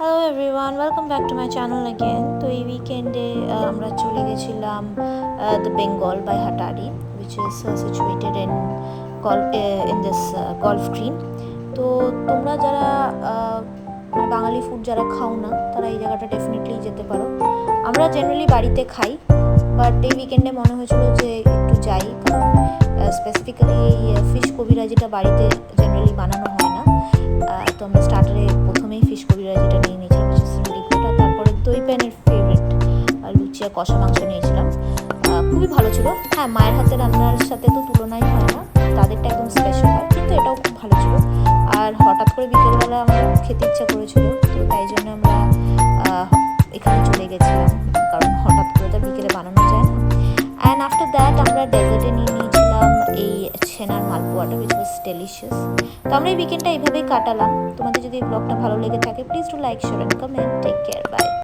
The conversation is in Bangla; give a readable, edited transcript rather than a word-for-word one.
Hello everyone, welcome back to my channel again. তো এই উইকেন্ডে আমরা চলে গেছিলাম the Bengal by Hatari, which is situated in this golf green. তো তোমরা যারা মানে বাঙালি ফুড যারা খাও না, তারা এই জায়গাটা ডেফিনেটলি যেতে পারো। আমরা জেনারেলি বাড়িতে খাই, বাট এই উইকেন্ডে মনে হয়েছিল যে একটু যাই, কারণ স্পেসিফিক্যালি এই ফিশ কবিরাজিটা বাড়িতে জেনারেলি বানানো হয় না। তো আমরা স্টার্টারে প্রথমেই ফিশ কবিরাজিটা নিয়ে নিয়েছিলাম, লিকুইডটা। তারপরে দই প্যানের ফেভারিট লুচি আর কষা মাংস নিয়েছিলাম। খুবই ভালো ছিল। হ্যাঁ, মায়ের হাতে রান্নার সাথে তো তুলনাই হয় না, তাদেরটা একদম স্পেশাল হয়, কিন্তু এটাও খুব ভালো ছিল। আর হঠাৎ করে বিকেলবেলা আমার খেতে ইচ্ছা করেছিল, তো তাই জন্য আমরা এখানে চলে গেছিলাম, কারণ হঠাৎ করে তো বিকেলে বানানো যায় না। অ্যান্ড আফটার দ্যাট আমরা ডেজার্টে নিয়ে নিয়েছিলাম এই ছেনার মালপোয়াটা, উইচ ওয়াজ ডেলিশিয়াস। তো আমরা এই উইকেন্ডটা এইভাবেই কাটালাম। তোমাদের যদি এই ব্লগটা ভালো লেগে থাকে, please do like, share and comment.